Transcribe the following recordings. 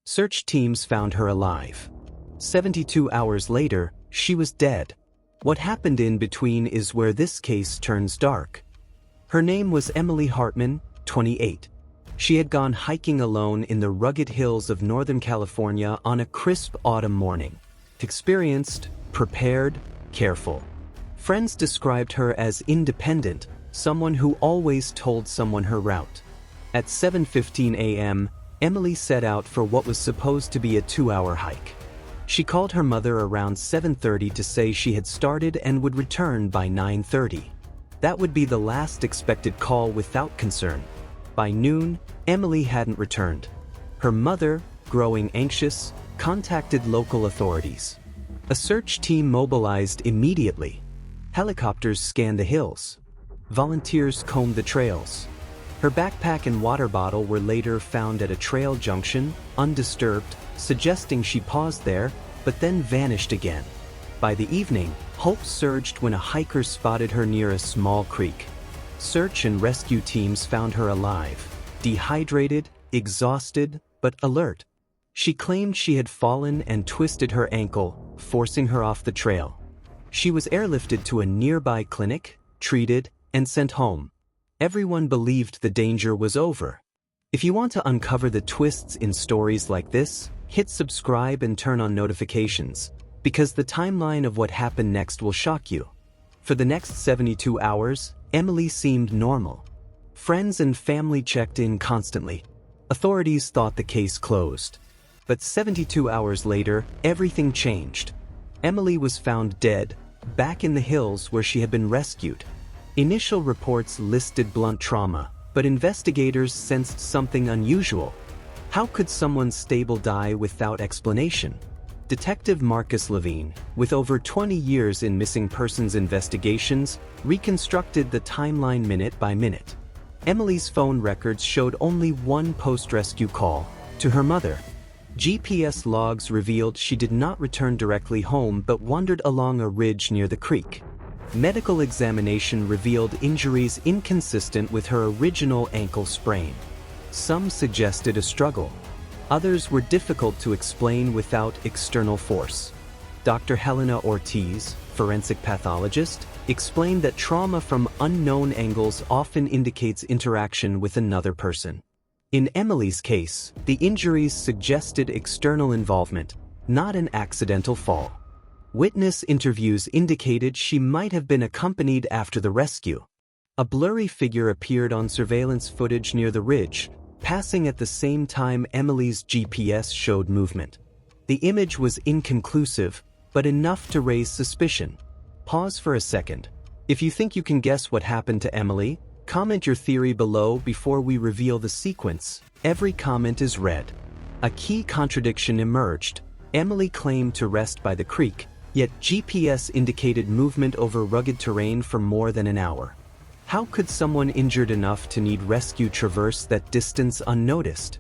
Search teams found her alive. 72 hours later, she was dead. What happened in between is where this case turns dark. Her name was Emily Hartman, 28. She had gone hiking alone in the rugged hills of Northern California on a crisp autumn morning. Experienced, prepared, careful. Friends described her as independent, someone who always told someone her route. At 7:15 a.m., Emily set out for what was supposed to be a 2-hour hike. She called her mother around 7:30 to say she had started and would return by 9:30. That would be the last expected call without concern. By noon, Emily hadn't returned. Her mother, growing anxious, contacted local authorities. A search team mobilized immediately. Helicopters scanned the hills. Volunteers combed the trails. Her backpack and water bottle were later found at a trail junction, undisturbed, suggesting she paused there, but then vanished again. By the evening, hope surged when a hiker spotted her near a small creek. Search and rescue teams found her alive, dehydrated, exhausted, but alert. She claimed she had fallen and twisted her ankle, forcing her off the trail. She was airlifted to a nearby clinic, treated, and sent home. Everyone believed the danger was over. If you want to uncover the twists in stories like this, hit subscribe and turn on notifications, because the timeline of what happened next will shock you. For the next 72 hours, Emily seemed normal. Friends and family checked in constantly. Authorities thought the case closed. But 72 hours later, everything changed. Emily was found dead, back in the hills where she had been rescued. Initial reports listed blunt trauma, but investigators sensed something unusual. How could someone stable die without explanation? Detective Marcus Levine, with over 20 years in missing persons investigations, reconstructed the timeline minute by minute. Emily's phone records showed only one post-rescue call, to her mother. GPS logs revealed she did not return directly home but wandered along a ridge near the creek. Medical examination revealed injuries inconsistent with her original ankle sprain. Some suggested a struggle. Others were difficult to explain without external force. Dr. Helena Ortiz, forensic pathologist, explained that trauma from unknown angles often indicates interaction with another person. In Emily's case, the injuries suggested external involvement, not an accidental fall. Witness interviews indicated she might have been accompanied after the rescue. A blurry figure appeared on surveillance footage near the ridge, passing at the same time Emily's GPS showed movement. The image was inconclusive, but enough to raise suspicion. Pause for a second. If you think you can guess what happened to Emily, comment your theory below before we reveal the sequence. Every comment is read. A key contradiction emerged. Emily claimed to rest by the creek, yet GPS indicated movement over rugged terrain for more than an hour. How could someone injured enough to need rescue traverse that distance unnoticed?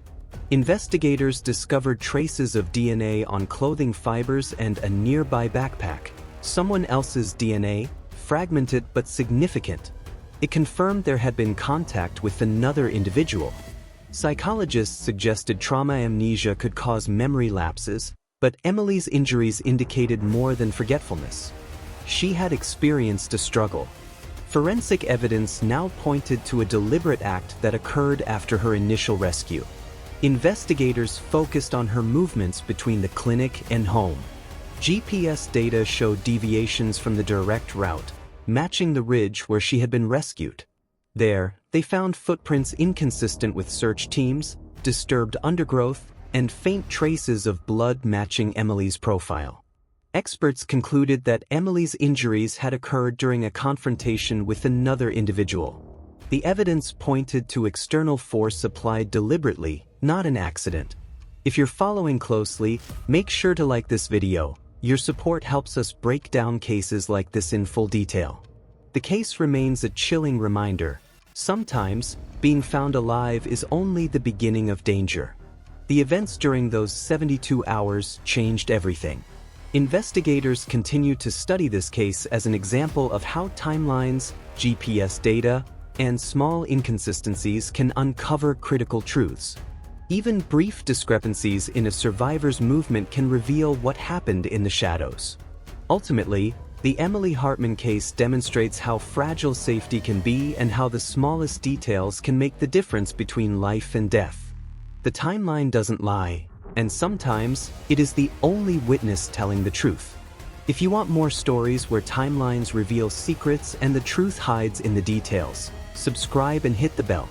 Investigators discovered traces of DNA on clothing fibers and a nearby backpack. Someone else's DNA, fragmented but significant. It confirmed there had been contact with another individual. Psychologists suggested trauma amnesia could cause memory lapses, but Emily's injuries indicated more than forgetfulness. She had experienced a struggle. Forensic evidence now pointed to a deliberate act that occurred after her initial rescue. Investigators focused on her movements between the clinic and home. GPS data showed deviations from the direct route, matching the ridge where she had been rescued. There, they found footprints inconsistent with search teams, disturbed undergrowth, and faint traces of blood matching Emily's profile. Experts concluded that Emily's injuries had occurred during a confrontation with another individual. The evidence pointed to external force applied deliberately, not an accident. If you're following closely, make sure to like this video. Your support helps us break down cases like this in full detail. The case remains a chilling reminder. Sometimes, being found alive is only the beginning of danger. The events during those 72 hours changed everything. Investigators continue to study this case as an example of how timelines, GPS data, and small inconsistencies can uncover critical truths. Even brief discrepancies in a survivor's movement can reveal what happened in the shadows. Ultimately, the Emily Hartman case demonstrates how fragile safety can be and how the smallest details can make the difference between life and death. The timeline doesn't lie, and sometimes it is the only witness telling the truth. If you want more stories where timelines reveal secrets and the truth hides in the details, subscribe and hit the bell.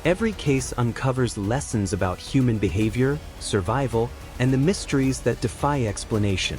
Every case uncovers lessons about human behavior, survival, and the mysteries that defy explanation.